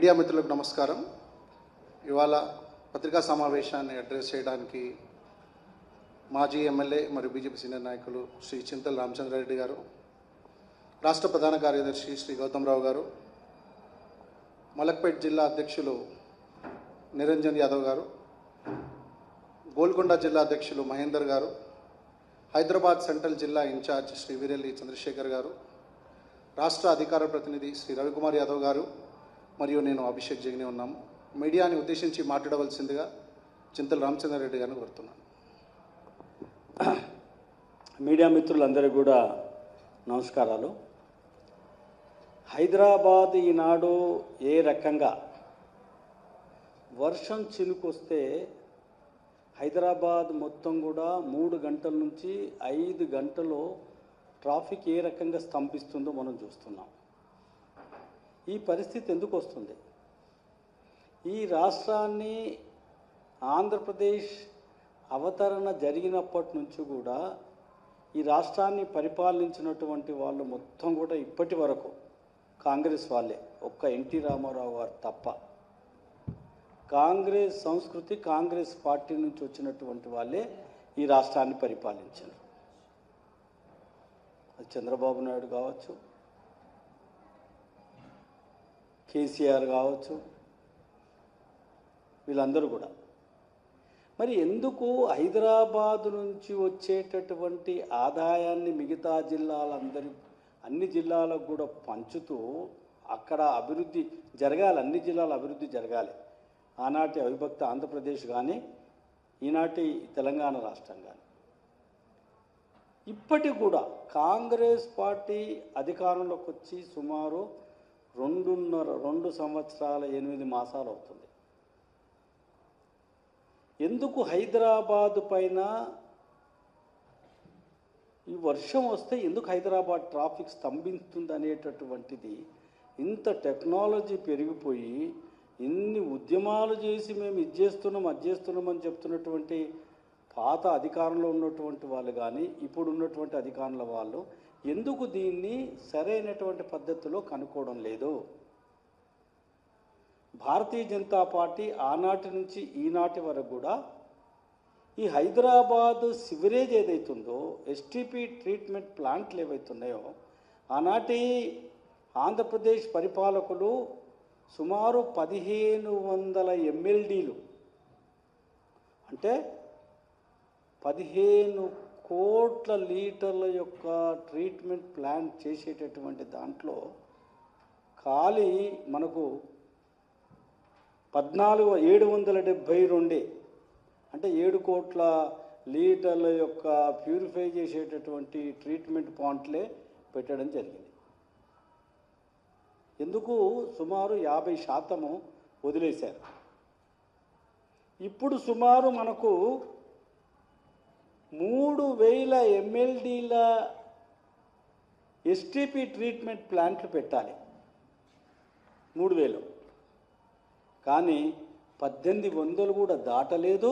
Media మిత్రులకు నమస్కారం. ఇవాళ పత్రికా సమావేశాన్ని అడ్రస్ చేయడానికి మాజీ ఎమ్మెల్యే మరియు బీజేపీ సీనియర్ నాయకులు శ్రీ చింతల రామచంద్రారెడ్డి గారు, రాష్ట్ర ప్రధాన కార్యదర్శి శ్రీ గౌతమ్రావు గారు, మలక్పేట్ జిల్లా అధ్యక్షులు నిరంజన్ యాదవ్ గారు, గోల్కొండ జిల్లా అధ్యక్షులు మహేందర్ గారు, హైదరాబాద్ సెంట్రల్ జిల్లా ఇన్ఛార్జ్ శ్రీ వీరెల్లి చంద్రశేఖర్ గారు, రాష్ట్ర అధికార ప్రతినిధి శ్రీ రవికుమార్ యాదవ్ గారు మరియు నేను అభిషేక్ జగనే ఉన్నాము. మీడియాని ఉద్దేశించి మాట్లాడవలసిందిగా చింతల రామచంద్రారెడ్డి గారిని కోరుతున్నాను. మీడియా మిత్రులందరికీ కూడా నమస్కారాలు. హైదరాబాద్ ఈనాడు ఏ రకంగా వర్షం చినుకొస్తే హైదరాబాద్ మొత్తం కూడా 3 గంటల నుంచి 5 గంటలు ట్రాఫిక్ ఏ రకంగా స్తంభిస్తుందో మనం చూస్తున్నాం. ఈ పరిస్థితి ఎందుకు వస్తుంది? ఈ రాష్ట్రాన్ని ఆంధ్రప్రదేశ్ అవతరణ జరిగినప్పటి నుంచి కూడా ఈ రాష్ట్రాన్ని పరిపాలించినటువంటి వాళ్ళు మొత్తం కూడా ఇప్పటి వరకు కాంగ్రెస్ వాళ్ళే, ఒక్క ఎన్టీ రామారావు గారు తప్ప. కాంగ్రెస్ సంస్కృతి, కాంగ్రెస్ పార్టీ నుంచి వచ్చినటువంటి వాళ్ళే ఈ రాష్ట్రాన్ని పరిపాలించారు. అది చంద్రబాబు నాయుడు కావచ్చు, కేసీఆర్ కావచ్చు, వీళ్ళందరూ కూడా. మరి ఎందుకు హైదరాబాదు నుంచి వచ్చేటటువంటి ఆదాయాన్ని మిగతా అన్ని జిల్లాలకు కూడా పంచుతూ అక్కడ అభివృద్ధి జరగాలి, అన్ని జిల్లాల అభివృద్ధి జరగాలి. ఆనాటి అవిభక్త ఆంధ్రప్రదేశ్ కానీ, ఈనాటి తెలంగాణ రాష్ట్రం కానీ. ఇప్పటికి కూడా కాంగ్రెస్ పార్టీ అధికారంలోకి వచ్చి సుమారు 2 సంవత్సరాల 8 మాసాలు అవుతుంది. ఎందుకు హైదరాబాదు పైన ఈ వర్షం వస్తే ఎందుకు హైదరాబాద్ ట్రాఫిక్ స్తంభిస్తుంది అనేటటువంటిది, ఇంత టెక్నాలజీ పెరిగిపోయి ఇన్ని ఉద్యమాలు చేసి మేము ఇది చేస్తున్నామని చెప్తున్నటువంటి పాత అధికారంలో ఉన్నటువంటి వాళ్ళు కానీ ఇప్పుడు ఉన్నటువంటి అధికారుల వాళ్ళు ఎందుకు దీన్ని సరైనటువంటి పద్ధతిలో కనుక్కోవడం లేదు? భారతీయ జనతా పార్టీ ఆనాటి నుంచి ఈనాటి వరకు కూడా ఈ హైదరాబాదు సివరేజ్ ఏదైతుందో, ఎస్టీపీ ట్రీట్మెంట్ ప్లాంట్లు ఏవైతున్నాయో, ఆనాటి ఆంధ్రప్రదేశ్ పరిపాలకులు సుమారు 1500 MLDలు అంటే 15 కోట్ల లీటర్ల యొక్క ట్రీట్మెంట్ ప్లాంట్ చేసేటటువంటి దాంట్లో ఖాళీ మనకు 772 అంటే 7 కోట్ల లీటర్ల యొక్క ప్యూరిఫై చేసేటటువంటి ట్రీట్మెంట్ ప్లాంట్లే పెట్టడం జరిగింది. ఎందుకు? సుమారు 50% వదిలేశారు. ఇప్పుడు సుమారు మనకు 3000 MLDల ఎస్టీపీ ట్రీట్మెంట్ ప్లాంట్లు పెట్టాలి. 3000 కానీ 1800 కూడా దాటలేదు.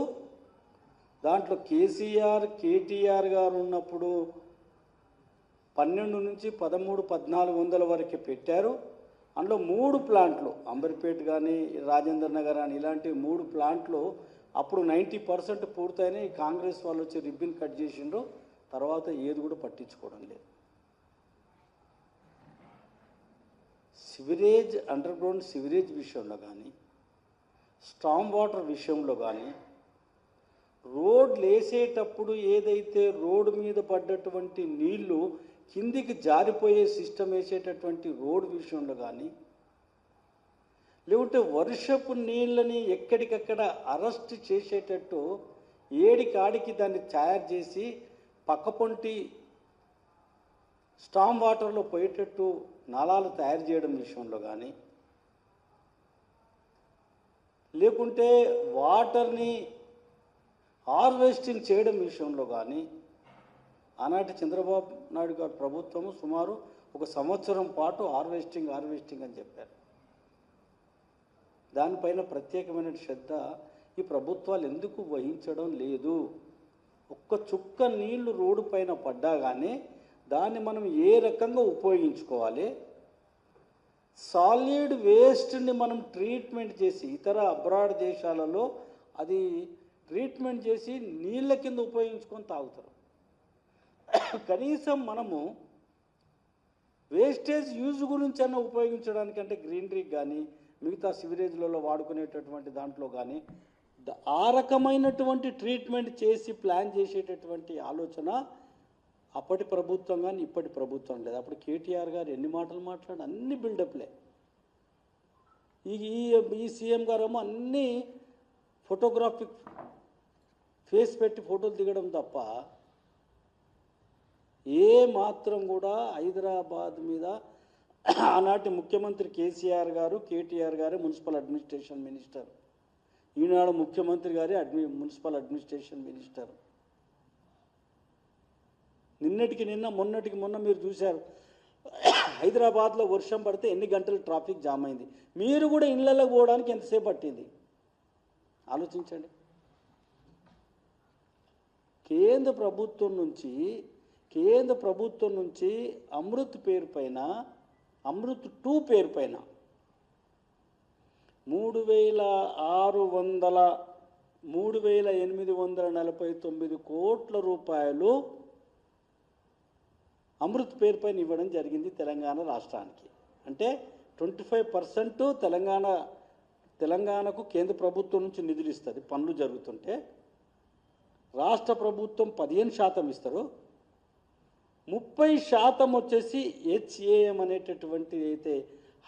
దాంట్లో కేసీఆర్, కేటీఆర్ గారు ఉన్నప్పుడు 12 నుంచి 13, 1400 వరకు పెట్టారు. అందులో 3 ప్లాంట్లు, అంబర్పేట్ కానీ, రాజేంద్ర నగర్ కానీ, ఇలాంటి 3 ప్లాంట్లు అప్పుడు 90% పూర్తయినాయి. కాంగ్రెస్ వాళ్ళు వచ్చి రిబ్బన్ కట్ చేసిండ్రు. తర్వాత ఏది కూడా పట్టించుకోవడం లేదు. సివరేజ్, అండర్గ్రౌండ్ సివరేజ్ విషయంలో కానీ, స్టామ్ వాటర్ విషయంలో కానీ, రోడ్లు వేసేటప్పుడు ఏదైతే రోడ్డు మీద పడ్డటువంటి నీళ్లు కిందికి జారిపోయే సిస్టమ్ వేసేటటువంటి రోడ్డు విషయంలో కానీ, లేకుంటే వర్షపు నీళ్ళని ఎక్కడికక్కడ అరెస్ట్ చేసేటట్టు ఏడికాడికి దాన్ని తయారు చేసి పక్కపొంటి స్టామ్ వాటర్లో పోయేటట్టు నాళాలు తయారు చేయడం విషయంలో కానీ, లేకుంటే వాటర్ని హార్వెస్టింగ్ చేయడం విషయంలో కానీ, ఆనాటి చంద్రబాబు నాయుడు గారి ప్రభుత్వము సుమారు 1 సంవత్సరం పాటు హార్వెస్టింగ్ అని చెప్పారు. దానిపైన ప్రత్యేకమైన శ్రద్ధ ఈ ప్రభుత్వాలు ఎందుకు వహించడం లేదు? ఒక్క చుక్క నీళ్లు రోడ్డు పైన పడ్డా కానీ దాన్ని మనం ఏ రకంగా ఉపయోగించుకోవాలి, సాలిడ్ వేస్ట్ని మనం ట్రీట్మెంట్ చేసి ఇతర అబ్రాడ్ దేశాలలో అది ట్రీట్మెంట్ చేసి నీళ్ళ కింద ఉపయోగించుకొని తాగుతారు. కనీసం మనము వేస్టేజ్ యూజ్ గురించి అన్న ఉపయోగించడానికి అంటే గ్రీనరీకి కానీ మిగతా సివరేజ్లలో వాడుకునేటటువంటి దాంట్లో కానీ ఆ రకమైనటువంటి ట్రీట్మెంట్ చేసి ప్లాన్ చేసేటటువంటి ఆలోచన అప్పటి ప్రభుత్వం కానీ ఇప్పటి ప్రభుత్వం లేదు. అప్పుడు కేటీఆర్ గారు ఎన్ని మాటలు మాట్లాడి అన్ని బిల్డప్లే. ఈ సీఎం గారేమో అన్నీ ఫోటోగ్రాఫిక్ ఫేస్ పెట్టి ఫోటోలు దిగడం తప్ప ఏ మాత్రం కూడా హైదరాబాద్ మీద ఆనాటి ముఖ్యమంత్రి కేసీఆర్ గారు, కేటీఆర్ గారు మున్సిపల్ అడ్మినిస్ట్రేషన్ మినిస్టర్, ఈనాడు ముఖ్యమంత్రి గారి మున్సిపల్ అడ్మినిస్ట్రేషన్ మినిస్టర్. నిన్నటికి నిన్న మొన్నటికి మొన్న మీరు చూశారు హైదరాబాద్లో వర్షం పడితే ఎన్ని గంటలు ట్రాఫిక్ జామ్ అయింది. మీరు కూడా ఇళ్ళలోకి పోవడానికి ఎంతసేపు పట్టింది ఆలోచించండి. కేంద్ర ప్రభుత్వం నుంచి అమృత్ పేరు పైన, అమృత్ 2 పేరు పైన 3,849 కోట్ల రూపాయలు అమృత్ పేరు పైన ఇవ్వడం జరిగింది తెలంగాణ రాష్ట్రానికి. అంటే 25% తెలంగాణకు కేంద్ర ప్రభుత్వం నుంచి నిధులు ఇస్తుంది పనులు జరుగుతుంటే, రాష్ట్ర ప్రభుత్వం 15% ఇస్తారు. 30% వచ్చేసి HAM అనేటటువంటి అయితే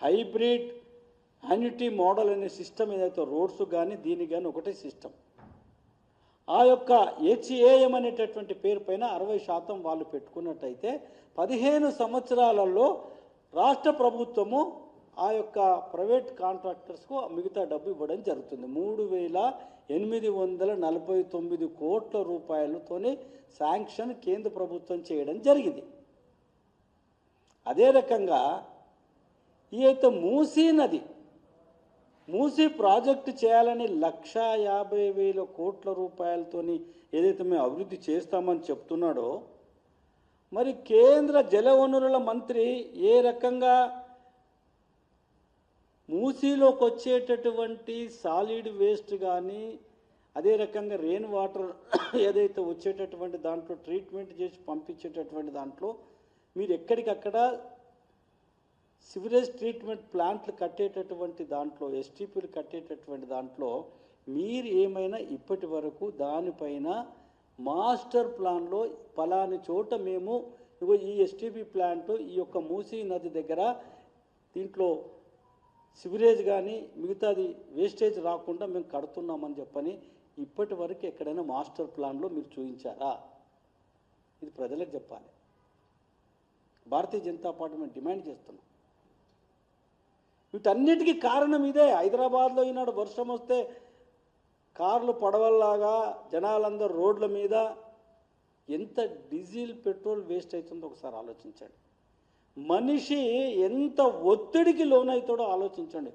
హైబ్రిడ్ యాన్యుటీ మోడల్ అనే సిస్టమ్ ఏదైతే రోడ్స్ కానీ దీనికి కానీ ఒకటే సిస్టమ్. ఆ యొక్క HAM అనేటటువంటి పేరు పైన 60% వాళ్ళు పెట్టుకున్నట్టయితే 15 సంవత్సరాలలో రాష్ట్ర ప్రభుత్వము ఆ యొక్క ప్రైవేట్ కాంట్రాక్టర్స్కు మిగతా డబ్బు ఇవ్వడం జరుగుతుంది. 3,849 కోట్ల రూపాయలతోనే శాంక్షన్ కేంద్ర ప్రభుత్వం చేయడం జరిగింది. అదే రకంగా ఈ అయితే మూసీ ప్రాజెక్టు చేయాలని 1,50,000 కోట్ల రూపాయలతోని ఏదైతే మేము అభివృద్ధి చేస్తామని చెప్తున్నాడో, మరి కేంద్ర జలవనరుల మంత్రి ఏ రకంగా మూసీలోకి వచ్చేటటువంటి సాలిడ్ వేస్ట్ కానీ అదే రకంగా రెయిన్ వాటర్ ఏదైతే వచ్చేటటువంటి దాంట్లో ట్రీట్మెంట్ చేసి పంపించేటటువంటి దాంట్లో మీరు ఎక్కడికక్కడ సివరేజ్ ట్రీట్మెంట్ ప్లాంట్లు కట్టేటటువంటి దాంట్లో STPలు కట్టేటటువంటి దాంట్లో మీరు ఏమైనా ఇప్పటి వరకు దానిపైన మాస్టర్ ప్లాన్లో పలాని చోట మేము ఈ STP ప్లాంట్ ఈ యొక్క మూసీ నది దగ్గర దీంట్లో సివరేజ్ కానీ మిగతాది వేస్టేజ్ రాకుండా మేము కడుతున్నామని చెప్పని ఇప్పటి వరకు ఎక్కడైనా మాస్టర్ ప్లాన్లో మీరు చూపించారా? ఇది ప్రజలకు చెప్పాలి. భారతీయ జనతా పార్టీ మేము డిమాండ్ చేస్తున్నాం. వీటన్నిటికీ కారణం ఇదే. హైదరాబాద్లో ఈనాడు వర్షం వస్తే కార్లు పడవల్లాగా జనాలందరూ రోడ్ల మీద ఎంత డీజిల్ పెట్రోల్ వేస్ట్ అవుతుందో ఒకసారి ఆలోచించండి. మనిషి ఎంత ఒత్తిడికి లోనవుతాడో ఆలోచించండి.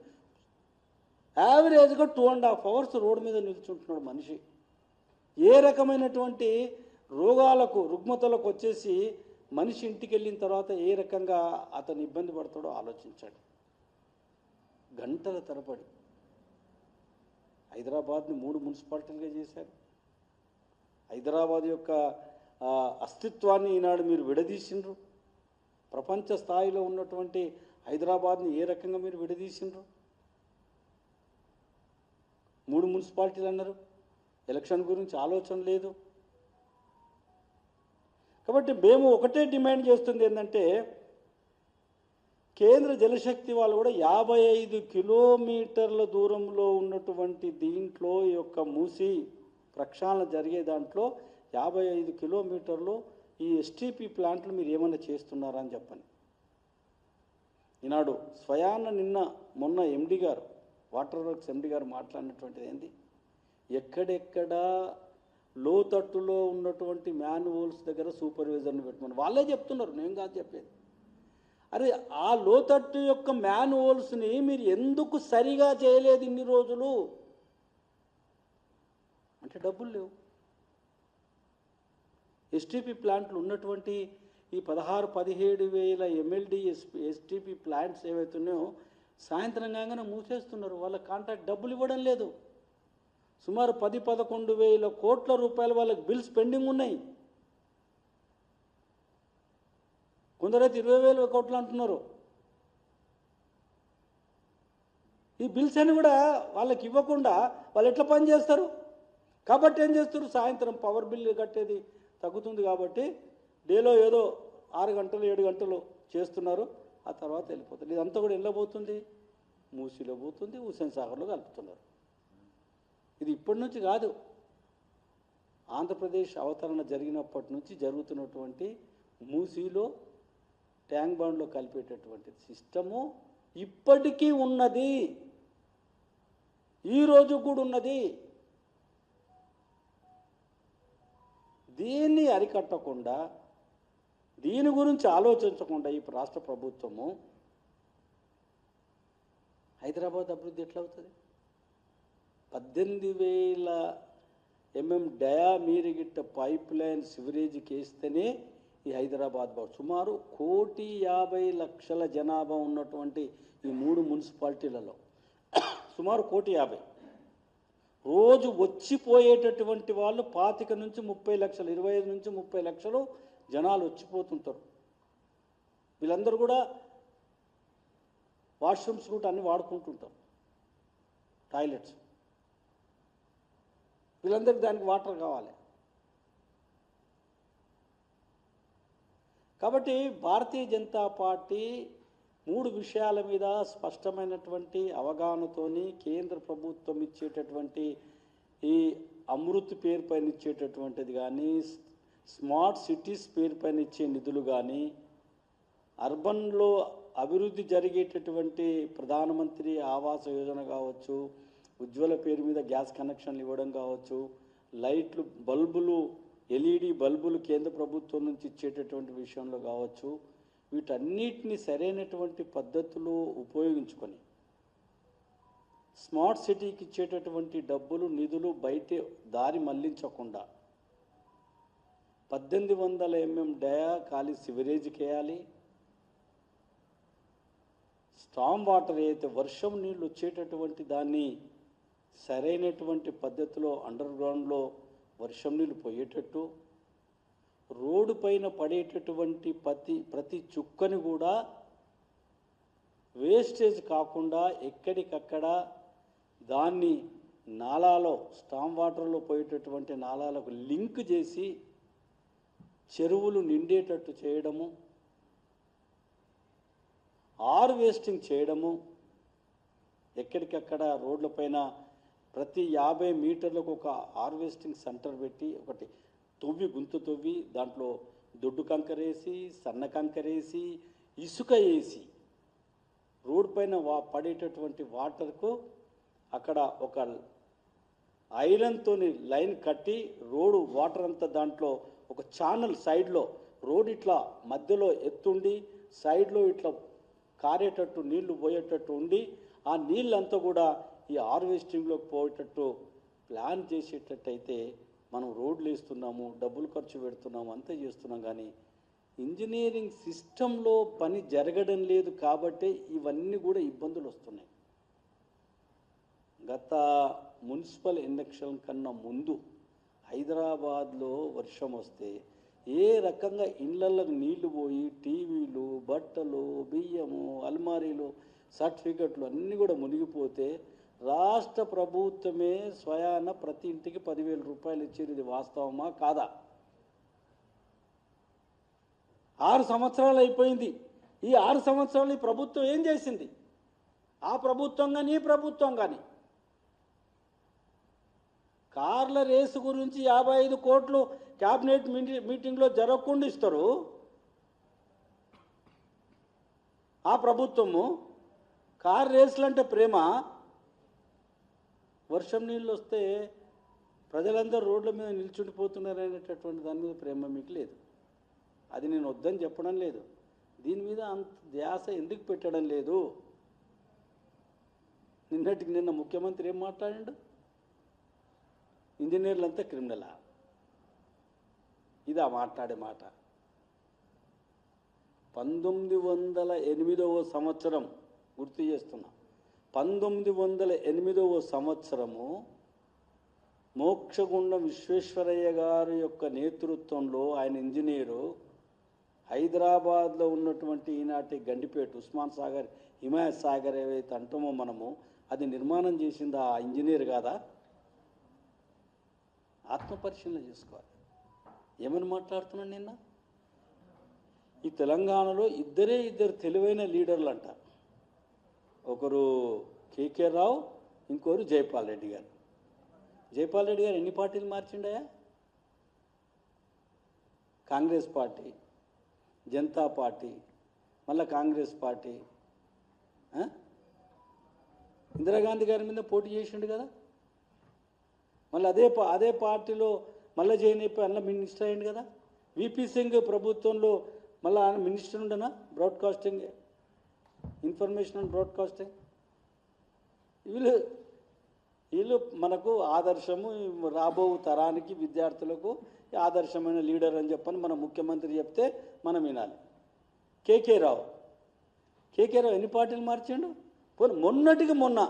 యావరేజ్గా 2.5 hours రోడ్డు మీద నిల్చుంటున్నాడు మనిషి. ఏ రకమైనటువంటి రుగ్మతలకు వచ్చేసి మనిషి ఇంటికి వెళ్ళిన తర్వాత ఏ రకంగా అతను ఇబ్బంది పడతాడో ఆలోచించండి. గంటల తరబడి హైదరాబాద్ని 3 మున్సిపాలిటీలుగా చేశారు. హైదరాబాద్ యొక్క అస్తిత్వాన్ని ఈనాడు మీరు విడదీసిండ్రు. ప్రపంచ స్థాయిలో ఉన్నటువంటి హైదరాబాద్ని ఏ రకంగా మీరు విడదీసిండ్రు? 3 మున్సిపాలిటీలు అన్నారు. ఎలక్షన్ గురించి ఆలోచన లేదు. కాబట్టి మేము ఒకటే డిమాండ్ చేస్తుంది ఏంటంటే, కేంద్ర జలశక్తి వాళ్ళు కూడా 55 కిలోమీటర్ల దూరంలో ఉన్నటువంటి దీంట్లో ఈ యొక్క మూసీ ప్రక్షాళన జరిగే దాంట్లో 55 కిలోమీటర్లు ఈ STP ప్లాంట్లు మీరు ఏమైనా చేస్తున్నారా అని చెప్పండి. ఈనాడు మొన్న MD గారు, వాటర్ వర్క్స్ MD గారు మాట్లాడినటువంటిది ఏంది, ఎక్కడెక్కడ లోతట్టులో ఉన్నటువంటి మ్యాన్హోల్స్ దగ్గర సూపర్వైజర్ని పెట్టమని వాళ్ళే చెప్తున్నారు, నేను కాదు చెప్పేది. అరే ఆ లోతట్టు యొక్క మ్యాన్హోల్స్ని మీరు ఎందుకు సరిగా చేయలేదు ఇన్ని రోజులు అంటే డబ్బులు లేవు. STP ప్లాంట్లు ఉన్నటువంటి ఈ 16-17 వేల MLD STP ప్లాంట్స్ ఏవైతున్నాయో సాయంత్రం కాగానే మూసేస్తున్నారు. వాళ్ళ కాంట్రాక్ట్ డబ్బులు ఇవ్వడం లేదు. సుమారు 10-11 వేల కోట్ల రూపాయలు వాళ్ళకి బిల్స్ పెండింగ్ ఉన్నాయి. కొందరైతే 20,000 కోట్లు అంటున్నారు. ఈ బిల్స్ అని కూడా వాళ్ళకి ఇవ్వకుండా వాళ్ళు ఎట్లా పని చేస్తారు? కాబట్టి ఏం చేస్తారు? సాయంత్రం పవర్ బిల్లు కట్టేది తగ్గుతుంది కాబట్టి డేలో ఏదో 6 గంటలు 7 గంటలు చేస్తున్నారు, ఆ తర్వాత వెళ్ళిపోతుంది. ఇదంతా కూడా ఎలా పోతుంది? మూసీలో పోతుంది, హుస్సేన్ సాగర్లో కలుపుతున్నారు. ఇది ఇప్పటి నుంచి కాదు, ఆంధ్రప్రదేశ్ అవతరణ జరిగినప్పటి నుంచి జరుగుతున్నటువంటి మూసీలో ట్యాంక్ బండ్లో కలిపేటటువంటి సిస్టము ఇప్పటికీ ఉన్నది, ఈరోజు కూడా ఉన్నది. దీన్ని అరికట్టకుండా, దీని గురించి ఆలోచించకుండా ఈ రాష్ట్ర ప్రభుత్వము హైదరాబాద్ అభివృద్ధి ఎట్లా అవుతుంది? 18,000 mm డయామీరిగిట్ట పైప్ లైన్ సివరేజ్కి వేస్తేనే ఈ హైదరాబాద్ సుమారు 1,50,00,000 జనాభా ఉన్నటువంటి ఈ 3 మున్సిపాలిటీలలో సుమారు 1,50,00,000 రోజు వచ్చిపోయేటటువంటి వాళ్ళు 25 నుంచి 30 లక్షలు, 25 నుంచి 30 లక్షలు జనాలు వచ్చిపోతుంటారు. వీళ్ళందరూ కూడా వాష్రూమ్స్ కూడా అన్నీ వాడుకుంటుంటారు, టాయిలెట్స్. వీళ్ళందరికీ దానికి వాటర్ కావాలి. కాబట్టి భారతీయ జనతా పార్టీ 3 విషయాల మీద స్పష్టమైనటువంటి అవగాహనతోని కేంద్ర ప్రభుత్వం ఇచ్చేటటువంటి ఈ అమృత్ పేరు పైన ఇచ్చేటటువంటిది కానీ, స్మార్ట్ సిటీస్ పేరు పైన ఇచ్చే నిధులు కానీ, అర్బన్లో అభివృద్ధి జరిగేటటువంటి ప్రధానమంత్రి ఆవాస యోజన కావచ్చు, ఉజ్వల పేరు మీద గ్యాస్ కనెక్షన్లు ఇవ్వడం కావచ్చు, లైట్లు బల్బులు ఎల్ఈడి బల్బులు కేంద్ర ప్రభుత్వం నుంచి ఇచ్చేటటువంటి విషయంలో కావచ్చు, వీటన్నిటిని సరైనటువంటి పద్ధతులు ఉపయోగించుకొని స్మార్ట్ సిటీకి ఇచ్చేటటువంటి డబ్బులు నిధులు బయట దారి మళ్లించకుండా 1800 mm డయా ఖాళీ సివరేజ్కి వేయాలి. స్టామ్ వాటర్ అయితే వర్షం నీళ్ళు వచ్చేటటువంటి దాన్ని సరైనటువంటి పద్ధతిలో అండర్ గ్రౌండ్లో వర్షం నీళ్ళు పోయేటట్టు, రోడ్డు పైన పడేటటువంటి ప్రతి చుక్కని కూడా వేస్టేజ్ కాకుండా ఎక్కడికక్కడ దాన్ని నాలాలో, స్టామ్ వాటర్లో పోయేటటువంటి నాలాలకు లింక్ చేసి చెరువులు నిండేటట్టు చేయడము, హార్వెస్టింగ్ చేయడము, ఎక్కడికక్కడ రోడ్లపైన ప్రతి 50 మీటర్లకు ఒక హార్వెస్టింగ్ సెంటర్ పెట్టి ఒకటి గుంత తవ్వి దాంట్లో దొడ్డు కంకరేసి, సన్న కంకరేసి, ఇసుక వేసి రోడ్ పైన పడేటటువంటి వాటర్కు అక్కడ ఒక ఐరన్తో లైన్ కట్టి రోడ్డు వాటర్ అంతా దాంట్లో ఒక ఛానల్ సైడ్లో రోడ్ ఇట్లా మధ్యలో ఎత్తుండి సైడ్లో ఇట్లా కారేటట్టు నీళ్లు పోయేటట్టు ఉండి ఆ నీళ్ళంతా కూడా ఈ హార్వెస్టింగ్లోకి పోయేటట్టు ప్లాన్ చేసేటట్టయితే మనం రోడ్లు వేస్తున్నాము, డబ్బులు ఖర్చు పెడుతున్నాము, అంతా చేస్తున్నాం. కానీ ఇంజనీరింగ్ సిస్టంలో పని జరగడం లేదు కాబట్టి ఇవన్నీ కూడా ఇబ్బందులు వస్తున్నాయి. గత మున్సిపల్ ఎలక్షన్ కన్నా ముందు హైదరాబాద్లో వర్షం వస్తే ఏ రకంగా ఇళ్లలకు నీళ్లు పోయి టీవీలు, బట్టలు, బియ్యము, అల్మారీలు, సర్టిఫికెట్లు అన్నీ కూడా మునిగిపోతే రాష్ట్ర ప్రభుత్వమే స్వయాన ప్రతి ఇంటికి 10,000 రూపాయలు ఇచ్చేది. ఇది వాస్తవమా కాదా? 6 సంవత్సరాలు అయిపోయింది. ఈ 6 సంవత్సరాలు ఈ ప్రభుత్వం ఏం చేసింది? ఆ ప్రభుత్వం కానీ ఈ ప్రభుత్వం కానీ కార్ల రేసు గురించి 55 కోట్లు క్యాబినెట్ మీటింగ్లో జరగకుండా ఇస్తారు. ఆ ప్రభుత్వము కార్ రేసులు అంటే ప్రేమ, వర్షం నీళ్ళు వస్తే ప్రజలందరూ రోడ్ల మీద నిల్చుండిపోతున్నారు అనేటటువంటి దాని మీద ప్రేమ మీకు లేదు. అది నేను వద్దని చెప్పడం లేదు. దీని మీద అంత ధ్యాస ఎందుకు పెట్టడం లేదు? నిన్న ముఖ్యమంత్రి ఏం మాట్లాడాడు? ఇంజనీర్లంతా క్రిమినలా? ఇదా మాట్లాడే మాట? 1908వ సంవత్సరం గుర్తు చేస్తున్నా. 1908వ సంవత్సరము మోక్షగుండం విశ్వేశ్వరయ్య గారి యొక్క నేతృత్వంలో, ఆయన ఇంజనీరు, హైదరాబాద్లో ఉన్నటువంటి ఈనాటి గండిపేట ఉస్మాన్ సాగర్, హిమాయత్ సాగర్ ఏవైతే అంటామో మనము, అది నిర్మాణం చేసింది ఆ ఇంజనీర్ కాదా? ఆత్మపరిశీలన చేసుకోవాలి. ఏమని మాట్లాడుతున్నాను నిన్న? ఈ తెలంగాణలో ఇద్దరు తెలివైన లీడర్లు అంట. ఒకరు కేకే రావు, ఇంకోరు జైపాల్ రెడ్డి గారు. జైపాల్ రెడ్డి గారు ఎన్ని పార్టీలు మార్చిండయా? కాంగ్రెస్ పార్టీ, జనతా పార్టీ, మళ్ళీ కాంగ్రెస్ పార్టీ, ఇందిరాగాంధీ గారి మీద పోటీ చేసిండు కదా. మళ్ళీ అదే పార్టీలో మళ్ళీ జాయిన్ అయిపోయి అన్న మినిస్టర్ అయ్యిండు కదా. విపి సింగ్ ప్రభుత్వంలో మళ్ళీ ఆయన మినిస్టర్ ఉండనా? Broadcasting, information and broadcasting. వీళ్ళు మనకు ఆదర్శము, రాబో తరానికి విద్యార్థులకు ఆదర్శమైన లీడర్ అని చెప్పని మన ముఖ్యమంత్రి చెప్తే మనం వినాలి. కేకే రావు ఎన్ని పార్టీలు మార్చిండు? మొన్నటికి మొన్న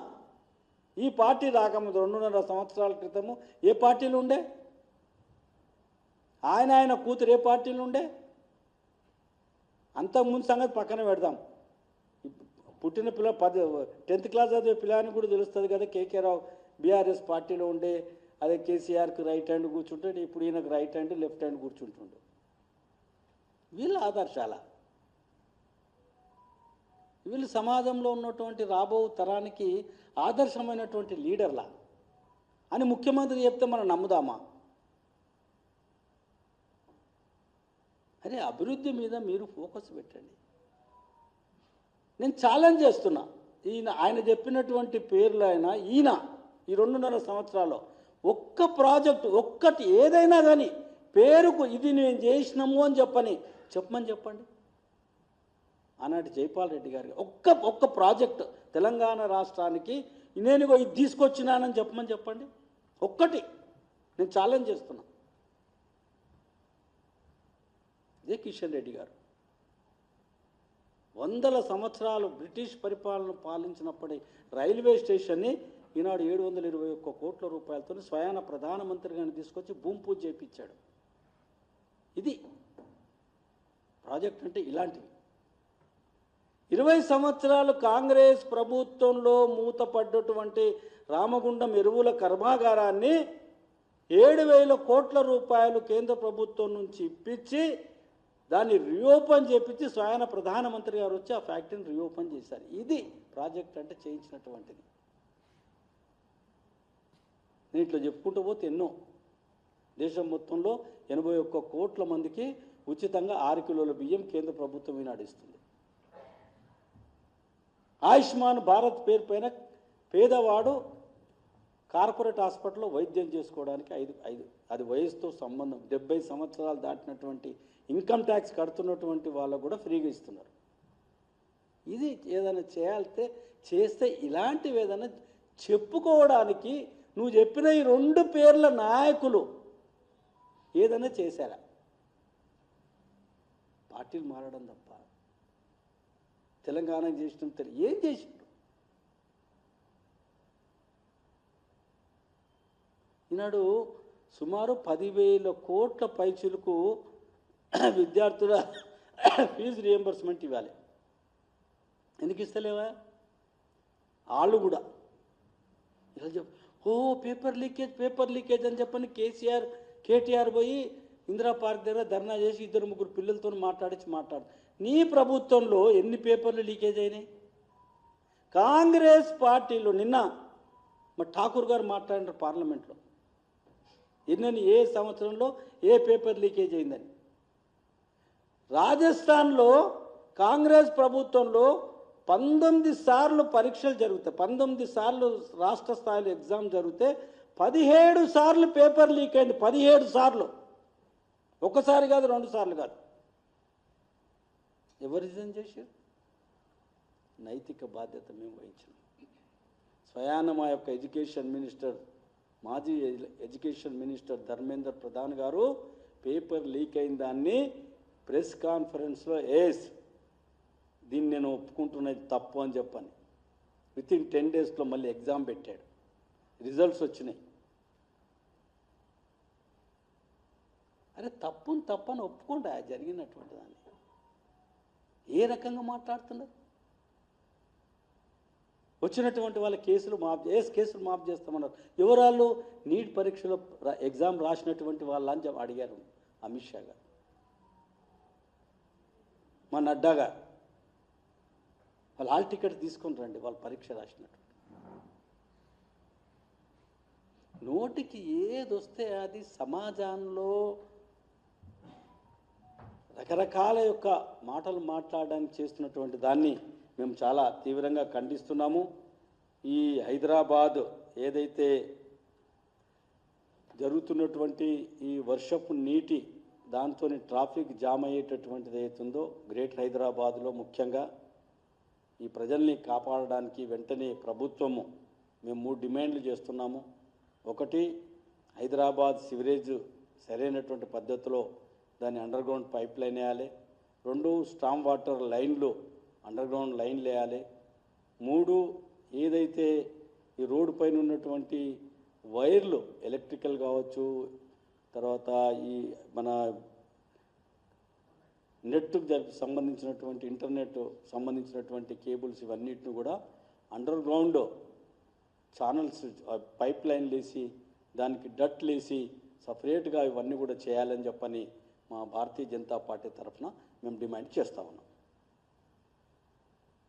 ఈ పార్టీ రాకముందు 2.5 సంవత్సరాల క్రితము ఏ పార్టీలు ఉండే? ఆయన కూతురు ఏ పార్టీలు ఉండే? అంతకుముందు సంగతి పక్కన పెడదాం. పుట్టిన పిల్ల 10th క్లాస్ చదివే పిల్లని కూడా తెలుస్తుంది కదా. కేకే రావు బీఆర్ఎస్ పార్టీలో ఉండే, అదే కేసీఆర్కి రైట్ హ్యాండ్ కూర్చుంటాడు, ఇప్పుడు ఈయనకు రైట్ హ్యాండ్ లెఫ్ట్ హ్యాండ్ కూర్చుంటుండు. వీళ్ళ ఆదర్శాల, వీళ్ళు సమాజంలో ఉన్నటువంటి రాబో తరానికి ఆదర్శమైనటువంటి లీడర్లా అని ముఖ్యమంత్రి చెప్తే మనం నమ్ముదామా? అరే, అభివృద్ధి మీద మీరు ఫోకస్ పెట్టండి. నేను ఛాలెంజ్ చేస్తున్నా. ఆయన చెప్పినటువంటి పేర్లు ఈయన ఈ 2.5 సంవత్సరాల్లో ఒక్క ప్రాజెక్టు ఒక్కటి ఏదైనా కానీ పేరుకు ఇది నేను చేసినాము అని చెప్పమని చెప్పండి. ఆనాటి జైపాల్ రెడ్డి గారికి ఒక్క ప్రాజెక్ట్ తెలంగాణ రాష్ట్రానికి నేను ఇది తీసుకొచ్చినానని చెప్పండి. ఒక్కటి నేను ఛాలెంజ్ చేస్తున్నా. ఇదే కిషన్ రెడ్డి గారు 100 సంవత్సరాలు బ్రిటిష్ పరిపాలన పాలించినప్పటి రైల్వే స్టేషన్ని ఈనాడు 721 కోట్ల రూపాయలతో స్వయాన ప్రధానమంత్రి గారిని తీసుకొచ్చి భూమి పూజ చేయించాడు. ఇది ప్రాజెక్ట్ అంటే ఇలాంటివి. 20 సంవత్సరాలు కాంగ్రెస్ ప్రభుత్వంలో మూతపడ్డటువంటి రామగుండం ఎరువుల కర్మాగారాన్ని 7,000 కోట్ల రూపాయలు కేంద్ర ప్రభుత్వం నుంచి ఇప్పించి దాన్ని రీఓపెన్ చేయించి స్వయాన ప్రధానమంత్రి గారు వచ్చి ఆ ఫ్యాక్టరీని రీఓపెన్ చేశారు. ఇది ప్రాజెక్ట్ అంటే చేయించినటువంటిది. నేను ఇట్లా చెప్పుకుంటూ పోతే ఎన్నో. దేశం మొత్తంలో 81 కోట్ల మందికి ఉచితంగా 6 కిలోల బియ్యం కేంద్ర ప్రభుత్వం నడిస్తుంది. ఆయుష్మాన్ భారత్ పేరు పైన పేదవాడు కార్పొరేట్ హాస్పిటల్లో వైద్యం చేసుకోవడానికి అది వయసుతో సంబంధం 70 సంవత్సరాలు దాటినటువంటి ఇన్కమ్ ట్యాక్స్ కడుతున్నటువంటి వాళ్ళకు కూడా ఫ్రీగా ఇస్తున్నారు. ఇది ఏదైనా చేస్తే ఇలాంటివి ఏదైనా చెప్పుకోవడానికి నువ్వు చెప్పిన ఈ 2 పేర్ల నాయకులు ఏదైనా చేశారా? పార్టీలు మారడం తప్ప తెలంగాణకు చేసిన ఏం చేసిండు? ఈనాడు సుమారు 10,000 కోట్ల పైచులకు విద్యార్థుల ఫీజు రియంబర్స్మెంట్ ఇవ్వాలి. ఎందుకు ఇస్తలేవా? వాళ్ళు కూడా ఇలా పేపర్ లీకేజ్ అని చెప్పని కేటీఆర్ పోయి ఇందిరా పార్క్ దగ్గర ధర్నా చేసి 2-3 పిల్లలతో మాట్లాడు. నీ ప్రభుత్వంలో ఎన్ని పేపర్లు లీకేజ్ అయినాయి? కాంగ్రెస్ పార్టీలో నిన్న మా ఠాకూర్ గారు మాట్లాడినారు పార్లమెంట్లో, ఏ సంవత్సరంలో ఏ పేపర్ లీకేజ్ అయిందని. రాజస్థాన్లో కాంగ్రెస్ ప్రభుత్వంలో 19 సార్లు పరీక్షలు జరుగుతాయి, 19 సార్లు రాష్ట్ర స్థాయిలో ఎగ్జామ్ జరిగితే 17 సార్లు పేపర్ లీక్ అయింది. 17 సార్లు, ఒకసారి కాదు 2 సార్లు కాదు. ఎవరు రిజైన్ చేశారు? నైతిక బాధ్యత మేము వహించినాం. స్వయాన మా యొక్క మాజీ ఎడ్యుకేషన్ మినిస్టర్ ధర్మేంద్ర ప్రధాన్ గారు పేపర్ లీక్ అయిన దాన్ని ప్రెస్ కాన్ఫరెన్స్లో దీన్ని నేను ఒప్పుకుంటున్నది తప్పు అని చెప్పని విత్ ఇన్ 10 డేస్లో మళ్ళీ ఎగ్జామ్ పెట్టాడు, రిజల్ట్స్ వచ్చినాయి. అరే తప్పని ఒప్పుకోండి జరిగినటువంటి దాన్ని. ఏ రకంగా మాట్లాడుతున్నారు? వచ్చినటువంటి వాళ్ళ కేసులు మాఫ్ చేస్తామన్నారు. ఎవరాళ్ళు? నీట్ పరీక్షలో ఎగ్జామ్ రాసినటువంటి వాళ్ళ అని అడిగారు అమిత్ షా గారు, మా నడ్డా గారు. వాళ్ళు హాల్ టికెట్ తీసుకొని రండి, వాళ్ళు పరీక్ష రాసినట్టు. నోటికి ఏదొస్తే అది సమాజంలో రకరకాల యొక్క మాటలు మాట్లాడడానికి చేస్తున్నటువంటి దాన్ని మేము చాలా తీవ్రంగా ఖండిస్తున్నాము. ఈ హైదరాబాద్ ఏదైతే జరుగుతున్నటువంటి ఈ వర్షపు నీటి దాంతో ట్రాఫిక్ జామ్ అయ్యేటటువంటిది అవుతుందో గ్రేటర్ హైదరాబాద్లో ముఖ్యంగా ఈ ప్రజల్ని కాపాడడానికి వెంటనే ప్రభుత్వము మేము 3 డిమాండ్లు చేస్తున్నాము. ఒకటి, హైదరాబాద్ సివరేజ్ సరైనటువంటి పద్ధతిలో దాన్ని అండర్గ్రౌండ్ పైప్ లైన్ వేయాలి. 2, స్టామ్ వాటర్ లైన్లు అండర్గ్రౌండ్ లైన్లు వేయాలి. 3, ఏదైతే ఈ రోడ్డు పైన ఉన్నటువంటి వైర్లు ఎలక్ట్రికల్ కావచ్చు, తర్వాత ఈ మన నెట్కు సంబంధించినటువంటి ఇంటర్నెట్ సంబంధించినటువంటి కేబుల్స్ ఇవన్నిటిని కూడా అండర్గ్రౌండ్ ఛానల్స్ పైప్ లైన్లు వేసి దానికి డట్లు వేసి సపరేట్గా ఇవన్నీ కూడా చేయాలని చెప్పని మా భారతీయ జనతా పార్టీ తరఫున మేము డిమాండ్ చేస్తూ ఉన్నాం.